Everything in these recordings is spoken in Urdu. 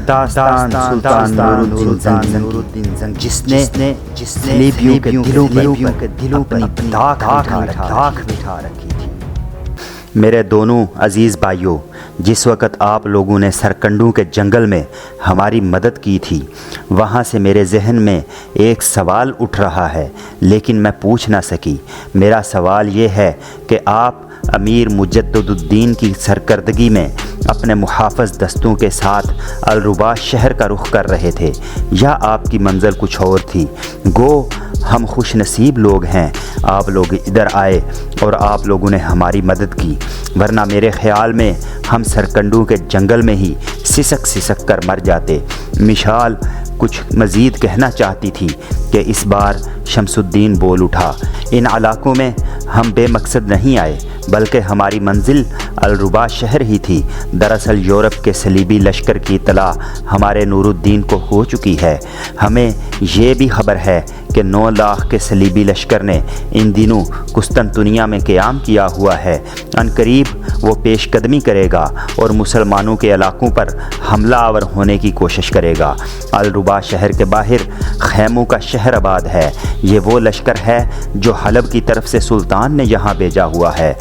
داستان سلطان نورالدین زنگ جس نے صلیبیوں کے دلوں پر اپنی داغ بٹھا رکھی تھی۔ میرے دونوں عزیز بھائیوں، جس وقت آپ لوگوں نے سرکنڈوں کے جنگل میں ہماری مدد کی تھی، وہاں سے میرے ذہن میں ایک سوال اٹھ رہا ہے، لیکن میں پوچھ نہ سکی۔ میرا سوال یہ ہے کہ آپ امیر مجدد الدین کی سرکردگی میں اپنے محافظ دستوں کے ساتھ الرباش شہر کا رخ کر رہے تھے، یا آپ کی منزل کچھ اور تھی؟ گو ہم خوش نصیب لوگ ہیں آپ لوگ ادھر آئے اور آپ لوگوں نے ہماری مدد کی، ورنہ میرے خیال میں ہم سرکنڈوں کے جنگل میں ہی سسک کر مر جاتے۔ مشال کچھ مزید کہنا چاہتی تھی کہ اس بار شمس الدین بول اٹھا، ان علاقوں میں ہم بے مقصد نہیں آئے، بلکہ ہماری منزل الربا شہر ہی تھی۔ دراصل یورپ کے صلیبی لشکر کی اطلاع ہمارے نور الدین کو ہو چکی ہے۔ ہمیں یہ بھی خبر ہے کہ 9 لاکھ کے صلیبی لشکر نے ان دنوں قسطنطنیہ میں قیام کیا ہوا ہے۔ عنقریب وہ پیش قدمی کرے گا اور مسلمانوں کے علاقوں پر حملہ آور ہونے کی کوشش کرے گا۔ الربا شہر کے باہر خیموں کا شہر آباد ہے۔ یہ وہ لشکر ہے جو حلب کی طرف سے سلطان نے یہاں بھیجا ہوا ہے۔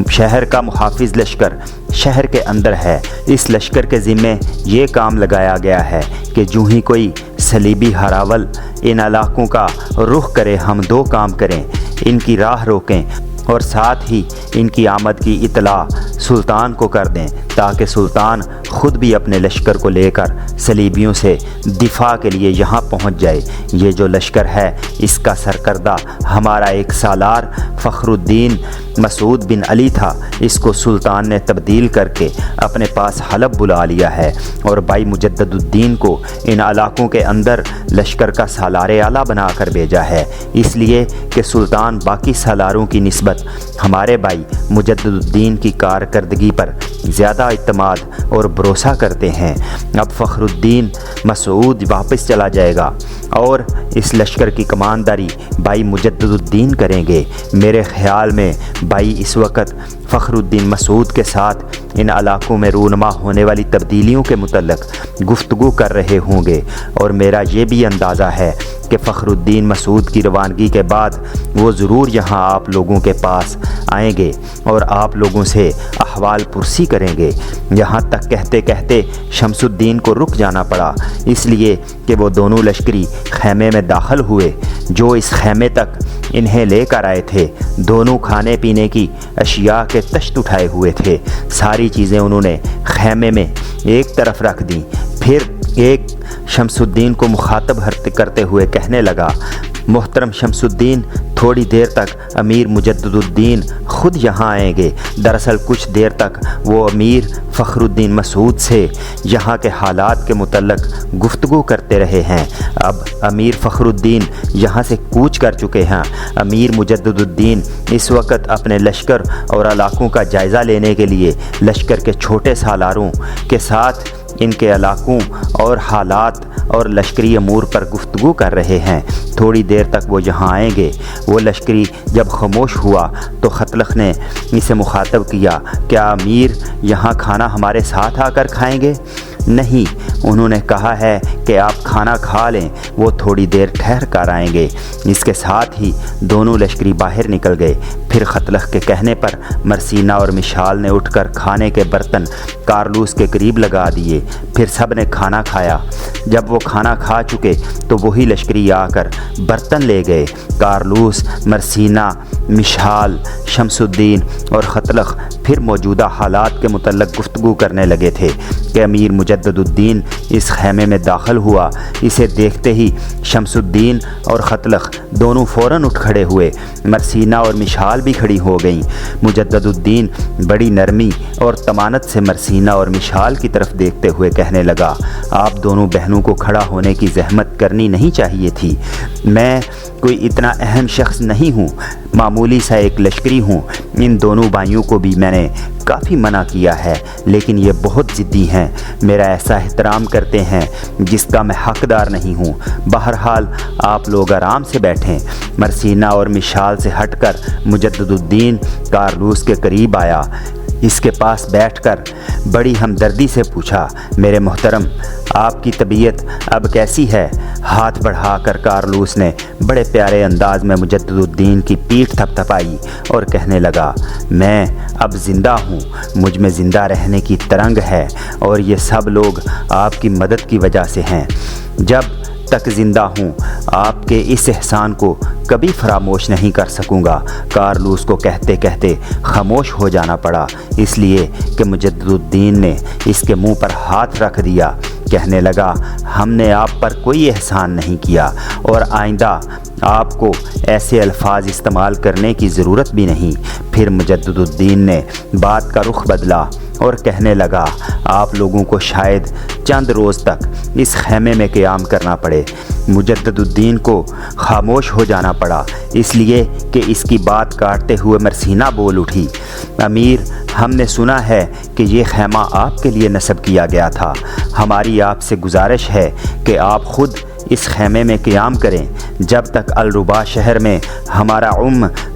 شہر کا محافظ لشکر شہر کے اندر ہے۔ اس لشکر کے ذمے یہ کام لگایا گیا ہے کہ جو ہی کوئی صلیبی ہراول ان علاقوں کا رخ کرے، ہم 2 کام کریں: ان کی راہ روکیں اور ساتھ ہی ان کی آمد کی اطلاع سلطان کو کر دیں، تاکہ سلطان خود بھی اپنے لشکر کو لے کر صلیبیوں سے دفاع کے لیے یہاں پہنچ جائے۔ یہ جو لشکر ہے، اس کا سرکردہ ہمارا ایک سالار فخر الدین مسعود بن علی تھا۔ اس کو سلطان نے تبدیل کر کے اپنے پاس حلب بلا لیا ہے اور بھائی مجدد الدین کو ان علاقوں کے اندر لشکر کا سالار اعلیٰ بنا کر بھیجا ہے، اس لیے کہ سلطان باقی سالاروں کی نسبت ہمارے بھائی مجدد الدین کی کارکردگی پر زیادہ اعتماد اور بھروسہ کرتے ہیں۔ اب فخر الدین مسعود واپس چلا جائے گا اور اس لشکر کی کمانداری بھائی مجدد الدین کریں گے۔ میرے خیال میں بھائی اس وقت فخر الدین مسعود کے ساتھ ان علاقوں میں رونما ہونے والی تبدیلیوں کے متعلق گفتگو کر رہے ہوں گے، اور میرا یہ بھی اندازہ ہے کہ فخر الدین مسعود کی روانگی کے بعد وہ ضرور یہاں آپ لوگوں کے پاس آئیں گے اور آپ لوگوں سے احوال پرسی کریں گے۔ یہاں تک کہتے کہتے شمس الدین کو رک جانا پڑا، اس لیے کہ وہ دونوں لشکری خیمے میں داخل ہوئے۔ جو اس خیمے تک انہیں لے کر آئے تھے، دونوں کھانے پینے کی اشیاء کے تشت اٹھائے ہوئے تھے۔ ساری چیزیں انہوں نے خیمے میں ایک طرف رکھ دیں۔ پھر ایک شمس الدین کو مخاطب کرتے ہوئے کہنے لگا، محترم شمس الدین، تھوڑی دیر تک امیر مجدد الدین خود یہاں آئیں گے۔ دراصل کچھ دیر تک وہ امیر فخر الدین مسعود سے یہاں کے حالات کے متعلق گفتگو کرتے رہے ہیں۔ اب امیر فخر الدین یہاں سے کوچ کر چکے ہیں۔ امیر مجدد الدین اس وقت اپنے لشکر اور علاقوں کا جائزہ لینے کے لیے لشکر کے چھوٹے سالاروں کے ساتھ ان کے علاقوں اور حالات اور لشکری امور پر گفتگو کر رہے ہیں۔ تھوڑی دیر تک وہ یہاں آئیں گے۔ وہ لشکری جب خاموش ہوا تو خطلخ نے اسے مخاطب کیا، کیا امیر یہاں کھانا ہمارے ساتھ آ کر کھائیں گے؟ نہیں، انہوں نے کہا ہے کہ آپ کھانا کھا لیں، وہ تھوڑی دیر ٹھہر کر آئیں گے۔ اس کے ساتھ ہی دونوں لشکری باہر نکل گئے۔ پھر خطلخ کے کہنے پر مرسینہ اور مشال نے اٹھ کر کھانے کے برتن کارلوس کے قریب لگا دیے۔ پھر سب نے کھانا کھایا۔ جب وہ کھانا کھا چکے تو وہی لشکری آ کر برتن لے گئے۔ کارلوس، مرسینہ، مشال، شمس الدین اور خطلخ پھر موجودہ حالات کے متعلق گفتگو کرنے لگے تھے کہ امیر مجدد الدین اس خیمے میں داخل ہوا۔ اسے دیکھتے ہی شمس الدین اور خطلخ دونوں فوراً اٹھ کھڑے ہوئے۔ مرسینہ اور مشال بھی کھڑی ہو گئیں۔ مجدد الدین بڑی نرمی اور طمانت سے مرسینہ اور مشال کی طرف دیکھتے ہوئے کہنے لگا، آپ دونوں بہنوں کو کھڑا ہونے کی زحمت کرنی نہیں چاہیے تھی۔ میں کوئی اتنا اہم شخص نہیں ہوں، معمولی سا ایک لشکری ہوں۔ ان دونوں بھائیوں کو بھی میں نے کافی منع کیا ہے، لیکن یہ بہت ضدی ہیں، میرا ایسا احترام کرتے ہیں جس کا میں حقدار نہیں ہوں۔ بہرحال آپ لوگ آرام سے بیٹھیں۔ مرسینہ اور مشال سے ہٹ کر مجدد الدین کارلوس کے قریب آیا۔ اس کے پاس بیٹھ کر بڑی ہمدردی سے پوچھا، میرے محترم آپ کی طبیعت اب کیسی ہے؟ ہاتھ بڑھا کر کارلوس نے بڑے پیارے انداز میں مجدد الدین کی پیٹھ تھپ تھپائی اور کہنے لگا، میں اب زندہ ہوں، مجھ میں زندہ رہنے کی ترنگ ہے اور یہ سب لوگ آپ کی مدد کی وجہ سے ہیں۔ جب تک زندہ ہوں آپ کے اس احسان کو کبھی فراموش نہیں کر سکوں گا۔ کارلوس کو کہتے کہتے خاموش ہو جانا پڑا، اس لیے کہ مجدد الدین نے اس کے منہ پر ہاتھ رکھ دیا۔ کہنے لگا، ہم نے آپ پر کوئی احسان نہیں کیا اور آئندہ آپ کو ایسے الفاظ استعمال کرنے کی ضرورت بھی نہیں۔ پھر مجدد الدین نے بات کا رخ بدلا اور کہنے لگا، آپ لوگوں کو شاید چند روز تک اس خیمے میں قیام کرنا پڑے۔ مجدد الدین کو خاموش ہو جانا پڑا، اس لیے کہ اس کی بات کاٹتے ہوئے مرسینہ بول اٹھی، امیر، ہم نے سنا ہے کہ یہ خیمہ آپ کے لیے نصب کیا گیا تھا۔ ہماری آپ سے گزارش ہے کہ آپ خود اس خیمے میں قیام کریں۔ جب تک الربا شہر میں ہمارا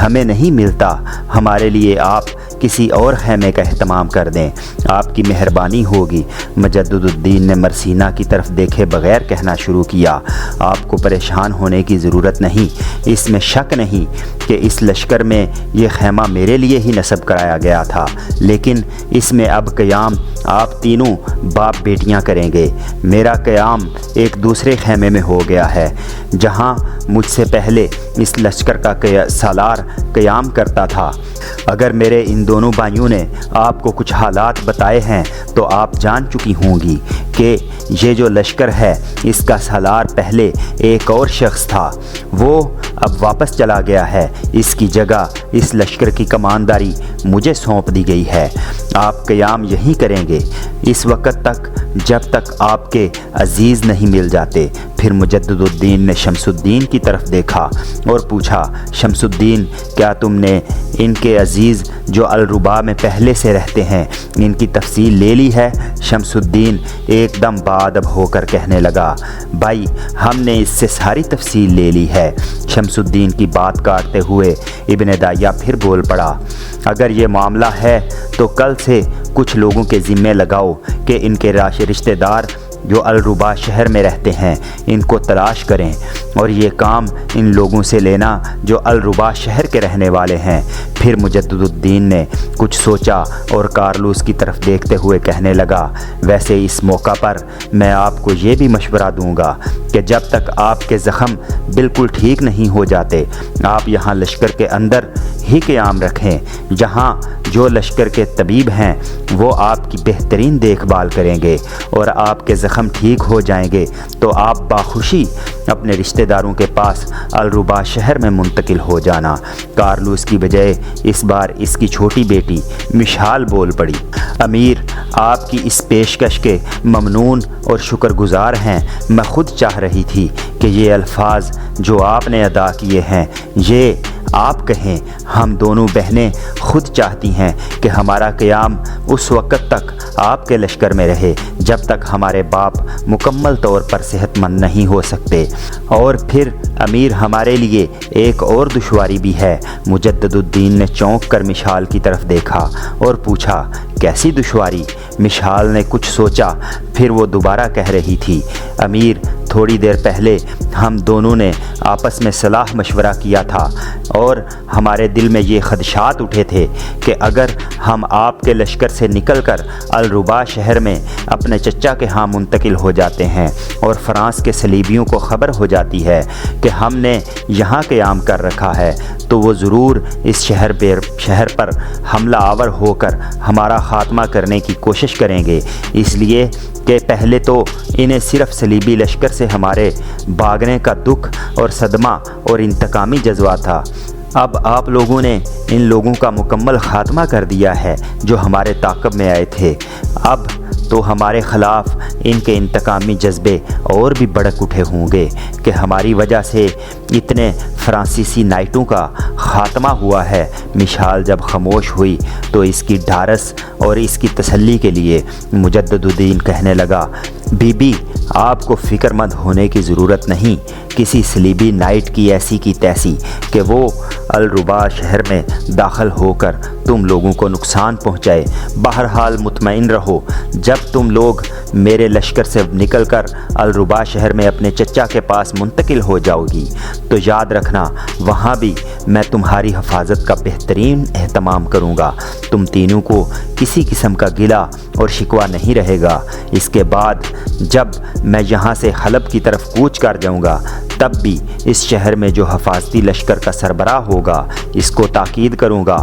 ہمیں نہیں ملتا، ہمارے لیے آپ کسی اور خیمے کا اہتمام کر دیں، آپ کی مہربانی ہوگی۔ مجدد الدین نے مرسینہ کی طرف دیکھے بغیر کہنا شروع کیا، آپ کو پریشان ہونے کی ضرورت نہیں، اس میں شک نہیں کہ اس لشکر میں یہ خیمہ میرے لیے ہی نصب کرایا گیا تھا، لیکن اس میں اب قیام آپ تینوں باپ بیٹیاں کریں گے۔ میرا قیام ایک دوسرے خیمے میں ہو گیا ہے، جہاں مجھ سے پہلے اس لشکر کا سالار قیام کرتا تھا۔ اگر میرے ان دونوں بھائیوں نے آپ کو کچھ حالات بتائے ہیں تو آپ جان چکی ہوں گی کہ یہ جو لشکر ہے اس کا سالار پہلے ایک اور شخص تھا، وہ اب واپس چلا گیا ہے، اس کی جگہ اس لشکر کی کمانداری مجھے سونپ دی گئی ہے۔ آپ قیام یہیں کریں گے اس وقت تک جب تک آپ کے عزیز نہیں مل جاتے۔ پھر مجدد الدین نے شمس الدین کی طرف دیکھا اور پوچھا، شمس الدین، کیا تم نے ان کے عزیز جو الربا میں پہلے سے رہتے ہیں ان کی تفصیل لے لی ہے؟ شمس الدین ایک دم باادب ہو کر کہنے لگا، بھائی ہم نے اس سے ساری تفصیل لے لی ہے۔ شمس الدین کی بات کاٹتے ہوئے ابن داہیہ پھر بول پڑا، اگر یہ معاملہ ہے تو کل سے کچھ لوگوں کے ذمے لگاؤ کہ ان کے رشتہ دار جو الربا شہر میں رہتے ہیں ان کو تلاش کریں اور یہ کام ان لوگوں سے لینا جو الربا شہر کے رہنے والے ہیں۔ پھر مجدد الدین نے کچھ سوچا اور کارلوس کی طرف دیکھتے ہوئے کہنے لگا، ویسے اس موقع پر میں آپ کو یہ بھی مشورہ دوں گا کہ جب تک آپ کے زخم بالکل ٹھیک نہیں ہو جاتے آپ یہاں لشکر کے اندر ہی قیام رکھیں، جہاں جو لشکر کے طبیب ہیں وہ آپ کی بہترین دیکھ بھال کریں گے اور آپ کے زخم ٹھیک ہو جائیں گے تو آپ باخوشی اپنے رشتہ داروں کے پاس الربا شہر میں منتقل ہو جانا۔ کارلوس کی بجائے اس بار اس کی چھوٹی بیٹی مشال بول پڑی، امیر آپ کی اس پیشکش کے ممنون اور شکر گزار ہیں۔ میں خود چاہ رہی تھی کہ یہ الفاظ جو آپ نے ادا کیے ہیں یہ آپ کہیں۔ ہم دونوں بہنیں خود چاہتی ہیں کہ ہمارا قیام اس وقت تک آپ کے لشکر میں رہے جب تک ہمارے باپ مکمل طور پر صحت مند نہیں ہو سکتے۔ اور پھر امیر ہمارے لیے ایک اور دشواری بھی ہے۔ مجدد الدین نے چونک کر مشال کی طرف دیکھا اور پوچھا، کیسی دشواری؟ مشال نے کچھ سوچا پھر وہ دوبارہ کہہ رہی تھی، امیر تھوڑی دیر پہلے ہم دونوں نے آپس میں صلاح مشورہ کیا تھا اور ہمارے دل میں یہ خدشات اٹھے تھے کہ اگر ہم آپ کے لشکر سے نکل کر الربا شہر میں اپنے چچا کے ہاں منتقل ہو جاتے ہیں اور فرانس کے صلیبیوں کو خبر ہو جاتی ہے کہ ہم نے یہاں قیام کر رکھا ہے تو وہ ضرور اس شہر پر حملہ آور ہو کر ہمارا خاتمہ کرنے کی کوشش کریں گے، اس لیے کہ پہلے تو انہیں صرف صلیبی لشکر سے ہمارے بھاگنے کا دکھ اور صدمہ اور انتقامی جذبہ تھا، اب آپ لوگوں نے ان لوگوں کا مکمل خاتمہ کر دیا ہے جو ہمارے تعاقب میں آئے تھے، اب تو ہمارے خلاف ان کے انتقامی جذبے اور بھی بڑک اٹھے ہوں گے کہ ہماری وجہ سے اتنے فرانسیسی نائٹوں کا خاتمہ ہوا ہے۔ مشال جب خاموش ہوئی تو اس کی ڈھارس اور اس کی تسلی کے لیے مجدد الدین کہنے لگا، بی بی آپ کو فکر مند ہونے کی ضرورت نہیں، کسی صلیبی نائٹ کی ایسی کی تیسی کہ وہ الربا شہر میں داخل ہو کر تم لوگوں کو نقصان پہنچائے۔ بہرحال مطمئن رہو، جب تم لوگ میرے لشکر سے نکل کر الربا شہر میں اپنے چچا کے پاس منتقل ہو جاؤ گی تو یاد رکھنا وہاں بھی میں تمہاری حفاظت کا بہترین اہتمام کروں گا۔ تم تینوں کو کسی قسم کا گلہ اور شکوہ نہیں رہے گا۔ اس کے بعد جب میں یہاں سے حلب کی طرف کوچ کر جاؤں گا تب بھی اس شہر میں جو حفاظتی لشکر کا سربراہ ہوگا اس کو تاکید کروں گا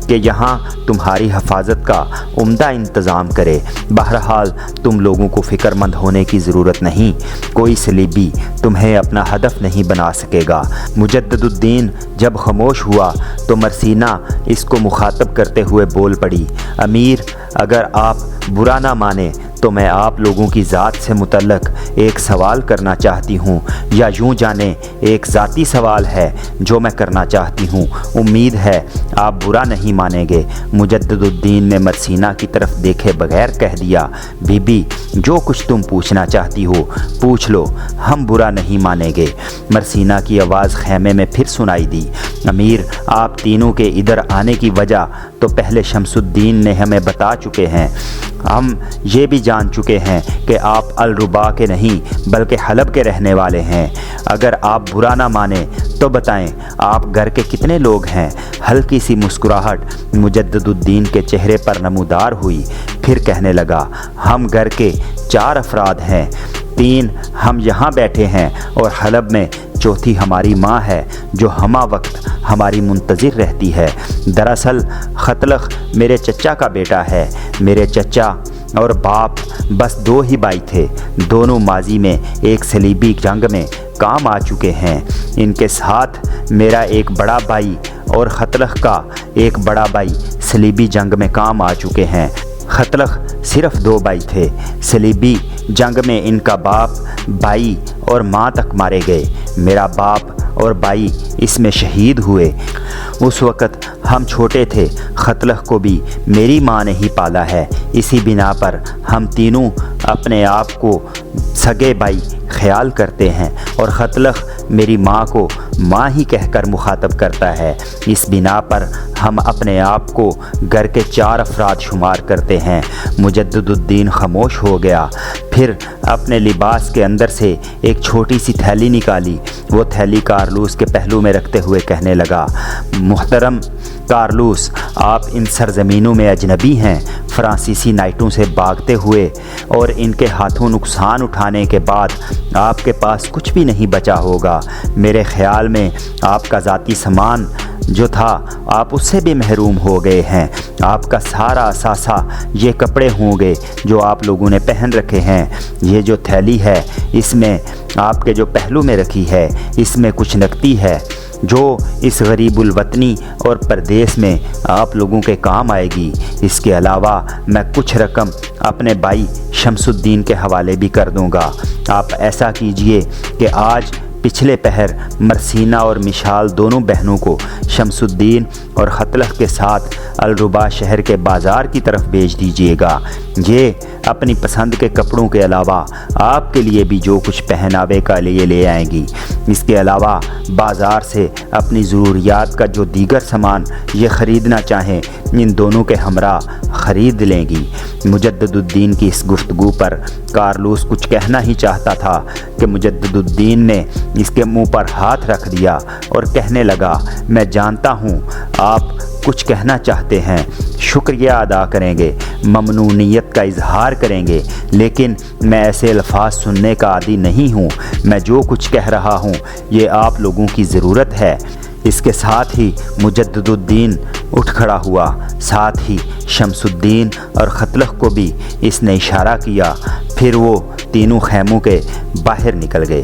کہ یہاں تمہاری حفاظت کا عمدہ انتظام کرے۔ بہرحال تم لوگوں کو فکر مند ہونے کی ضرورت نہیں، کوئی صلیبی تمہیں اپنا ہدف نہیں بنا سکے گا۔ مجدد الدین جب خاموش ہوا تو مرسینہ اس کو مخاطب کرتے ہوئے بول پڑی، امیر اگر آپ برا نہ مانیں تو میں آپ لوگوں کی ذات سے متعلق ایک سوال کرنا چاہتی ہوں، یا یوں جانیں ایک ذاتی سوال ہے جو میں کرنا چاہتی ہوں، امید ہے آپ برا نہیں مانیں گے۔ مجدد الدین نے مرسینہ کی طرف دیکھے بغیر کہہ دیا، بی بی جو کچھ تم پوچھنا چاہتی ہو پوچھ لو، ہم برا نہیں مانیں گے۔ مرسینہ کی آواز خیمے میں پھر سنائی دی، امیر آپ تینوں کے ادھر آنے کی وجہ تو پہلے شمس الدین نے ہمیں بتا چکے ہیں، ہم یہ بھی جان چکے ہیں کہ آپ الربا کے نہیں بلکہ حلب کے رہنے والے ہیں۔ اگر آپ برا نہ مانیں تو بتائیں آپ گھر کے کتنے لوگ ہیں؟ ہلکی سی مسکراہٹ مجدد الدین کے چہرے پر نمودار ہوئی، پھر کہنے لگا، ہم گھر کے 4 افراد ہیں، 3 ہم یہاں بیٹھے ہیں اور حلب میں چوتھی ہماری ماں ہے جو ہمہ وقت ہماری منتظر رہتی ہے۔ دراصل خطلخ میرے چچا کا بیٹا ہے۔ میرے چچا اور باپ بس 2 ہی بھائی تھے، دونوں ماضی میں ایک صلیبی جنگ میں کام آ چکے ہیں۔ ان کے ساتھ میرا ایک بڑا بھائی اور خطلخ کا ایک بڑا بھائی صلیبی جنگ میں کام آ چکے ہیں۔ خطلخ صرف 2 بھائی تھے، صلیبی جنگ میں ان کا باپ، بھائی اور ماں تک مارے گئے۔ میرا باپ اور بھائی اس میں شہید ہوئے۔ اس وقت ہم چھوٹے تھے، خطلخ کو بھی میری ماں نے ہی پالا ہے، اسی بنا پر ہم تینوں اپنے آپ کو سگے بھائی خیال کرتے ہیں اور خطلخ میری ماں کو ماں ہی کہہ کر مخاطب کرتا ہے۔ اس بنا پر ہم اپنے آپ کو گھر کے 4 افراد شمار کرتے ہیں۔ مجدد الدین خاموش ہو گیا، پھر اپنے لباس کے اندر سے ایک چھوٹی سی تھیلی نکالی۔ وہ تھیلی کارلوس کے پہلو میں رکھتے ہوئے کہنے لگا، محترم کارلوس آپ ان سرزمینوں میں اجنبی ہیں، فرانسیسی نائٹوں سے بھاگتے ہوئے اور ان کے ہاتھوں نقصان اٹھانے کے بعد آپ کے پاس کچھ بھی نہیں بچا ہوگا۔ میرے خیال میں آپ کا ذاتی سامان جو تھا آپ اس سے بھی محروم ہو گئے ہیں۔ آپ کا سارا اثاثہ یہ کپڑے ہوں گے جو آپ لوگوں نے پہن رکھے ہیں۔ یہ جو تھیلی ہے اس میں آپ کے جو پہلو میں رکھی ہے اس میں کچھ نقدی ہے جو اس غریب الوطنی اور پردیس میں آپ لوگوں کے کام آئے گی۔ اس کے علاوہ میں کچھ رقم اپنے بھائی شمس الدین کے حوالے بھی کر دوں گا۔ آپ ایسا کیجئے کہ آج پچھلے پہر مرسینہ اور مشال دونوں بہنوں کو شمس الدین اور خطلخ کے ساتھ الربا شہر کے بازار کی طرف بھیج دیجیے گا۔ یہ اپنی پسند کے کپڑوں کے علاوہ آپ کے لیے بھی جو کچھ پہناوے کا لیے لے آئیں گی۔ اس کے علاوہ بازار سے اپنی ضروریات کا جو دیگر سامان یہ خریدنا چاہیں ان دونوں کے ہمراہ خرید لیں گی۔ مجدد الدین کی اس گفتگو پر کارلوس کچھ کہنا ہی چاہتا تھا کہ مجدد الدین نے اس کے منہ پر ہاتھ رکھ دیا اور کہنے لگا، میں جانتا ہوں آپ کچھ کہنا چاہتے ہیں، شکریہ ادا کریں گے، ممنونیت کا اظہار کریں گے، لیکن میں ایسے الفاظ سننے کا عادی نہیں ہوں۔ میں جو کچھ کہہ رہا ہوں یہ آپ لوگوں کی ضرورت ہے۔ اس کے ساتھ ہی مجدد الدین اٹھ کھڑا ہوا، ساتھ ہی شمس الدین اور خطلخ کو بھی اس نے اشارہ کیا، پھر وہ تینوں خیموں کے باہر نکل گئے۔